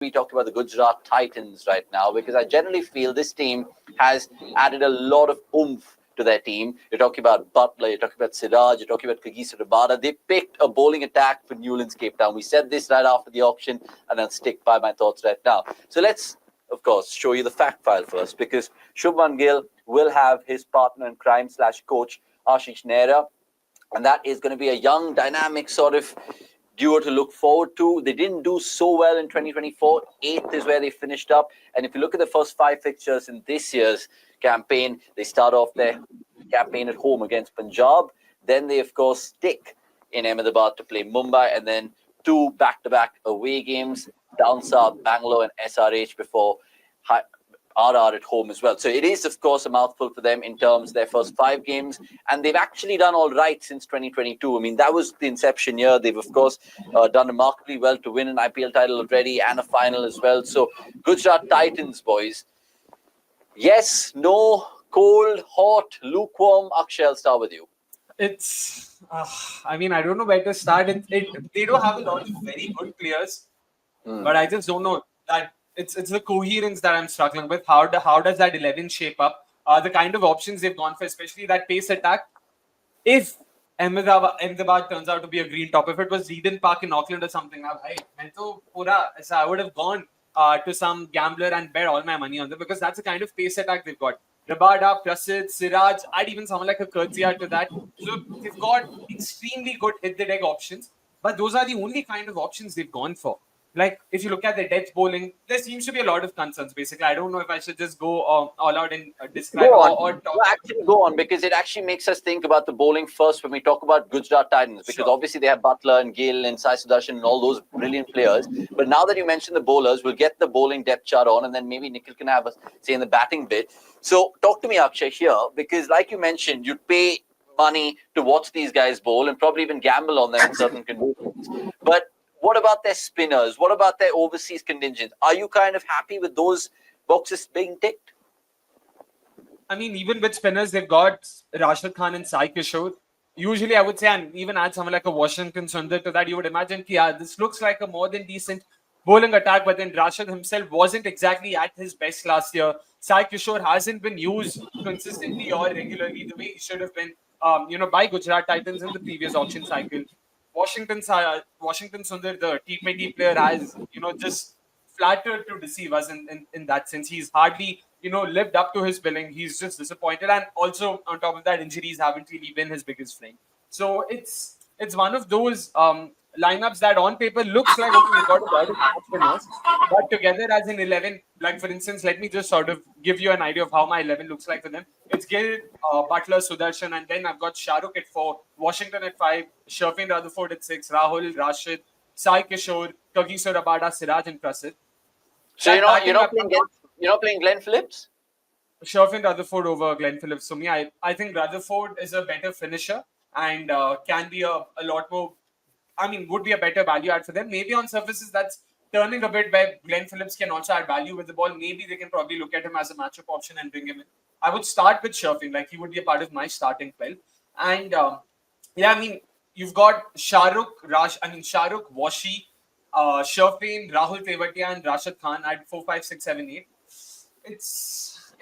be talking about the Gujarat Titans right now, because I generally feel this team has added a lot of oomph to their team. You're talking about Butler, you're talking about Siraj, you're talking about Kagiso Rabada. They picked a bowling attack for Newlands Cape Town. We said this right after the auction, and I'll stick by my thoughts right now. So let's, of course, show you the fact file first, because Shubman Gill will have his partner in crime / coach, Ashish Nehra, and that is going to be a young, dynamic sort of duo to look forward to. They didn't do so well in 2024. Eighth is where they finished up. And if you look at the first 5 fixtures in this year's campaign, they start off their campaign at home against Punjab. Then they, of course, stick in Ahmedabad to play Mumbai, and then 2 back-to-back away games, down south, Bangalore and SRH before RR at home as well. So it is, of course, a mouthful for them in terms of their first 5 games. And they've actually done all right since 2022. I mean, that was the inception year. They've, of course, done remarkably well to win an IPL title already and a final as well. So Gujarat Titans, boys. Yes, no, cold, hot, lukewarm. Akshay, I'll start with you. It's, I mean, I don't know where to start. They don't have a lot of very good players, but I just don't know that it's the coherence that I'm struggling with. How does that 11 shape up? The kind of options they've gone for, especially that pace attack. If Ahmedabad turns out to be a green top, if it was Eden Park in Auckland or something, I would have gone to some gambler and bet all my money on them, because that's the kind of pace attack they've got. Rabada, Prasid, Siraj, I'd even someone like a Kurtzia to that. So they've got extremely good hit-the-deck options, but those are the only kind of options they've gone for. Like, if you look at the death bowling, there seems to be a lot of concerns, basically. I don't know if I should just go all out and describe or talk. No, actually, go on, because it actually makes us think about the bowling first when we talk about Gujarat Titans, because obviously they have Butler and Gill and Sai Sudarshan and all those brilliant players. But now that you mentioned the bowlers, we'll get the bowling depth chart on, and then maybe Nikhil can have a say in the batting bit. So talk to me, Akshay, here, because like you mentioned, you'd pay money to watch these guys bowl and probably even gamble on them in certain conditions. But what about their spinners? What about their overseas contingents? Are you kind of happy with those boxes being ticked? I mean, even with spinners, they've got Rashid Khan and Sai Kishore. Usually, I would say, and even add someone like a Washington Sundar to that, you would imagine, this looks like a more than decent bowling attack, but then Rashid himself wasn't exactly at his best last year. Sai Kishore hasn't been used consistently or regularly the way he should have been, by Gujarat Titans in the previous auction cycle. Washington Sundar, the T20 player, has, just flattered to deceive us in that sense. He's hardly, lived up to his billing. He's just disappointed. And also, on top of that, injuries haven't really been his biggest friend. So it's one of those lineups that on paper looks like, okay, we've got a lot of spinners, but together as an 11, like for instance, let me just sort of give you an idea of how my 11 looks like for them. It's Gill, Butler, Sudarshan, and then I've got Shahrukh at 4, Washington at 5, Sherfin Rutherford at 6, Rahul, Rashid, Sai Kishore, Kagiso Rabada, Siraj, and Prasid. So you're not playing Glenn Phillips? Sherfin Rutherford over Glenn Phillips. For me, I think Rutherford is a better finisher and can be a lot more, would be a better value add for them. Maybe on surfaces that's turning a bit where Glenn Phillips can also add value with the ball. Maybe they can probably look at him as a matchup option and bring him in. I would start with Sherfin, like he would be a part of my starting 12. And you've got Shahrukh, Washi, Sherfin, Rahul Tewatia, and Rashid Khan at 4, 5, 6, 7, 8. It's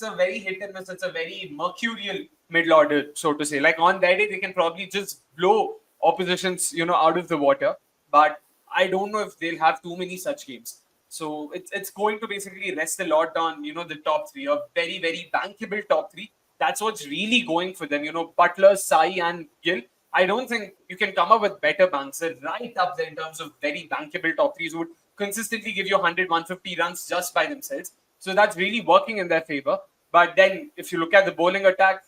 a very hit and miss. It's a very mercurial middle order, so to say. Like on that day, they can probably just blow oppositions, out of the water. But I don't know if they'll have too many such games. So it's going to basically rest a lot on, the top 3, a very, very bankable top 3. That's what's really going for them. Butler, Sai, and Gill. I don't think you can come up with better banks. They're right up there in terms of very bankable top 3s who would consistently give you 100, 150 runs just by themselves. So that's really working in their favor. But then if you look at the bowling attack,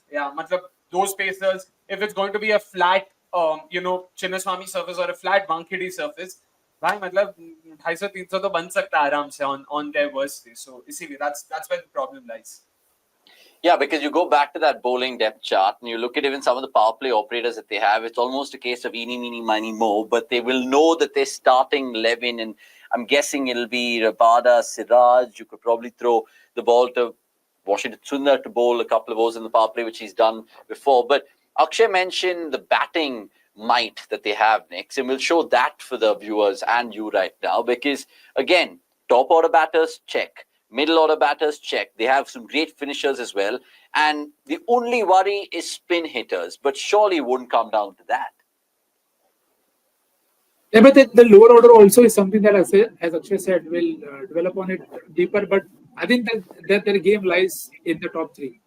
those pacers, if it's going to be a flat, Chinnaswamy surface or a flat Wankhede surface, भाई मतलब 250-300 तो बन सकता है आराम से on their worst day. So इसीलिए that's where the problem lies. Yeah, because you go back to that bowling depth chart and you look at even some of the power play operators that they have, it's almost a case of eeny, meeny, miny, mo, but they will know that they're starting 11, and I'm guessing it'll be Rabada, Siraj. You could probably throw the ball to Washington Sundar to bowl a couple of overs in the power play, which he's done before. But Akshay mentioned the batting might that they have next, and we'll show that for the viewers and you right now. Because again, top order batters, check. Middle order batters, check. They have some great finishers as well. And the only worry is spin hitters, but surely it wouldn't come down to that. Yeah, but the lower order also is something that, as Akshay said, we'll develop on it deeper. But I think that their game lies in the top three.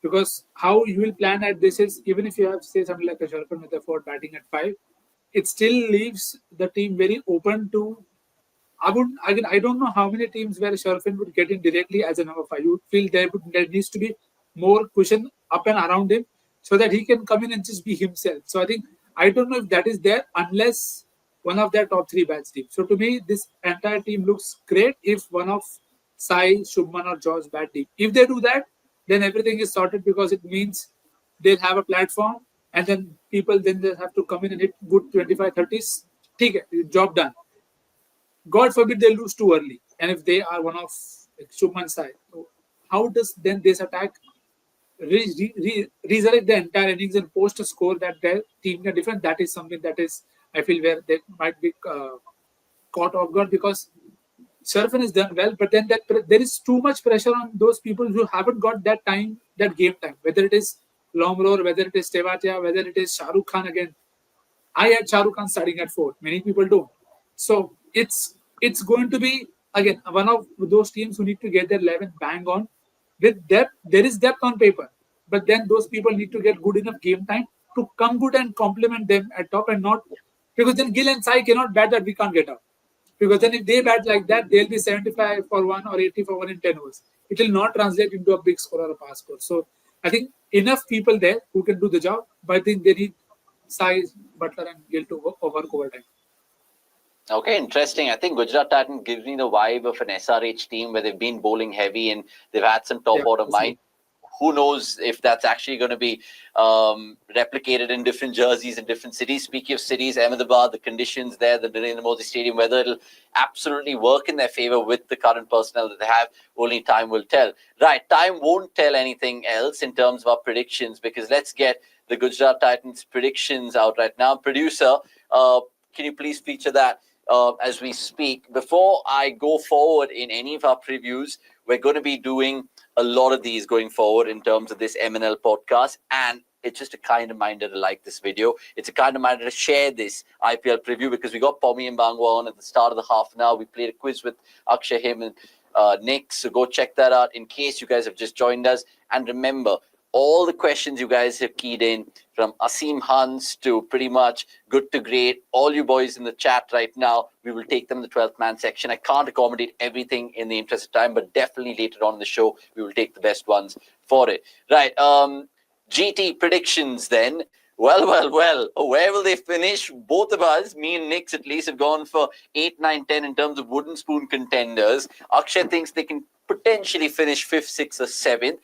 Because how you will plan at this is, even if you have, say, something like a Sharpan with a 4 batting at 5, it still leaves the team very open to. I don't know how many teams where Sharfin would get in directly as a number 5. You would feel there needs to be more cushion up and around him so that he can come in and just be himself. So I don't know if that is there unless one of their top 3 bats team. So to me, this entire team looks great if one of Sai, Shubman or George bat team. If they do that, then everything is sorted because it means they'll have a platform and then people then they have to come in and hit good 25, 30s. Take it, job done. God forbid they lose too early. And if they are one of Shubman's side, how does then this attack resurrect the entire innings and post a score that their team can defend? That is something that is, I feel, where they might be caught off guard because Sharfin is done well, but then there is too much pressure on those people who haven't got that time, that game time, whether it is Lomror, whether it is Tewatia, whether it is Shah Rukh Khan again. I had Shah Rukh Khan starting at 4. Many people don't. So it's going to be again one of those teams who need to get their 11 bang on. With depth, there is depth on paper, but then those people need to get good enough game time to come good and complement them at top and not because then Gill and Sai cannot bat that we can't get out. Because then if they bat like that, they'll be 75 for 1 or 80 for 1 in 10 overs. It will not translate into a big score or a pass score. So I think enough people there who can do the job, but I think they need Sai, Butler and Gill to work over time. Okay, interesting. I think Gujarat Titans gives me the vibe of an SRH team where they've been bowling heavy and they've had some top order might. Who knows if that's actually going to be replicated in different jerseys in different cities. Speaking of cities, Ahmedabad, the conditions there, the Narendra Modi Stadium, whether it'll absolutely work in their favor with the current personnel that they have, only time will tell. Right, time won't tell anything else in terms of our predictions because let's get the Gujarat Titans predictions out right now. Producer, can you please feature that as we speak? Before I go forward in any of our previews, we're going to be doing a lot of these going forward in terms of this MNL podcast. And it's just a kind reminder to like this video. It's a kind reminder to share this IPL preview because we got Pommy and Bangwa on at the start of the half an hour. We played a quiz with Akshay, him and Nick. So go check that out in case you guys have just joined us. And remember, all the questions you guys have keyed in, from Asim Hans to pretty much good to great, all you boys in the chat right now, we will take them in the 12th man section. I can't accommodate everything in the interest of time, but definitely later on in the show, we will take the best ones for it. Right, GT predictions then. Well, where will they finish? Both of us, me and Nix at least, have gone for 8, 9, 10 in terms of wooden spoon contenders. Akshay thinks they can potentially finish 5th, 6th or 7th.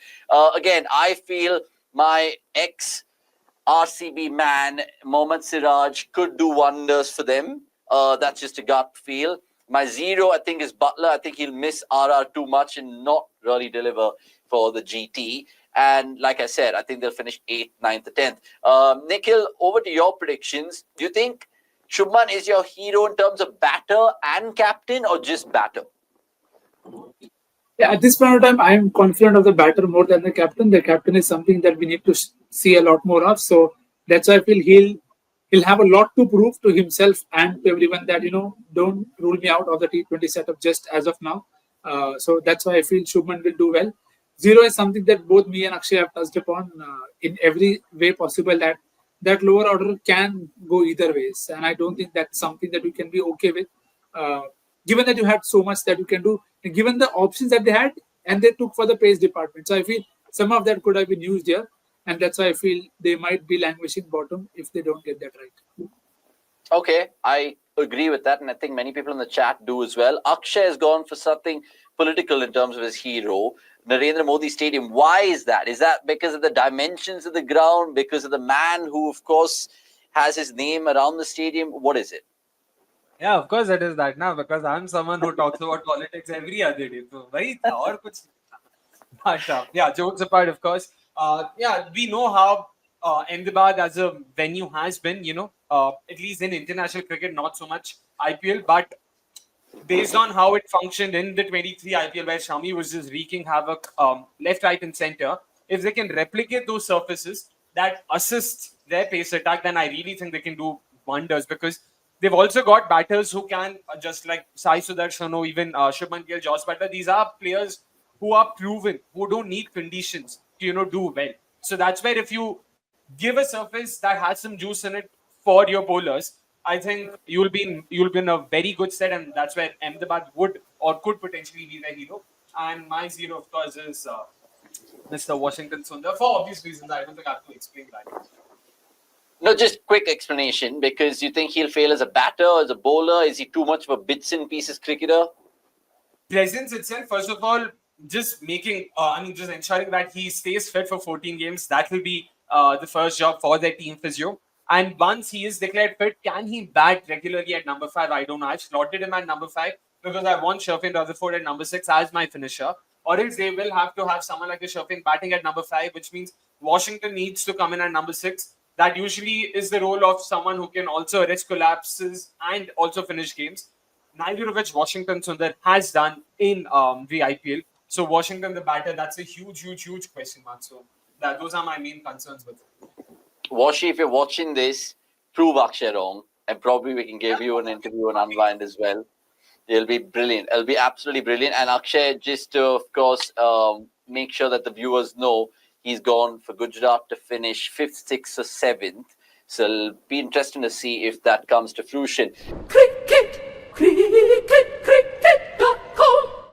Again, I feel my ex-RCB man, Mohammad Siraj, could do wonders for them. That's just a gut feel. My 0, I think, is Butler. I think he'll miss RR too much and not really deliver for the GT. And like I said, I think they'll finish 8th, 9th, or 10th. Nikhil, over to your predictions. Do you think Shubman is your hero in terms of batter and captain or just batter? Yeah, at this point of time, I am confident of the batter more than the captain. The captain is something that we need to see a lot more of. So that's why I feel he'll have a lot to prove to himself and to everyone that, don't rule me out of the T20 setup just as of now. So that's why I feel Shubman will do well. 0 is something that both me and Akshay have touched upon in every way possible, that lower order can go either ways. And I don't think that's something that we can be okay with. Given that you had so much that you can do, and given the options that they had, and they took for the pace department. So I feel some of that could have been used here. And that's why I feel they might be languishing bottom if they don't get that right. Okay, I agree with that. And I think many people in the chat do as well. Akshay has gone for something political in terms of his hero, Narendra Modi Stadium. Why is that? Is that because of the dimensions of the ground? Because of the man who, of course, has his name around the stadium? What is it? Yeah, of course it is that now because I'm someone who talks about politics every other day. So, right? Or kuch. But, yeah, jokes apart, of course. Yeah, we know how Ahmedabad as a venue has been, at least in international cricket, not so much IPL, but based on how it functioned in the 23 IPL where Shami was just wreaking havoc left, right, and center, if they can replicate those surfaces that assist their pace attack, then I really think they can do wonders because they've also got batters who can, just like Sai Sudarshan or even Shubman Gill, Josh Butler, these are players who are proven, who don't need conditions to, do well. So that's where if you give a surface that has some juice in it for your bowlers, I think you'll be in a very good set, and that's where Ahmedabad would or could potentially be their hero. And my zero, of course, is Mr. Washington Sundar for obvious reasons. I don't think I have to explain that. No, just quick explanation, because you think he'll fail as a batter, as a bowler? Is he too much of a bits and pieces cricketer? Presence itself, first of all, just just ensuring that he stays fit for 14 games. That will be the first job for their team physio. And once he is declared fit, can he bat regularly at number 5? I don't know. I've slotted him at number 5 because I want Sherfin Rutherford at number 6 as my finisher. Or else they will have to have someone like a Sherfin batting at number 5, which means Washington needs to come in at number 6. That usually is the role of someone who can also arrest collapses and also finish games. Neither of which Washington Sundar has done in the IPL. So Washington, the batter, that's a huge, huge, huge question mark. So those are my main concerns with it. Washi, if you're watching this, prove Akshay wrong, and probably we can give you an interview on Unwind as well. It'll be brilliant. It'll be absolutely brilliant. And Akshay, just to, of course, make sure that the viewers know, he's gone for Gujarat to finish 5th, 6th, or 7th. So it'll be interesting to see if that comes to fruition.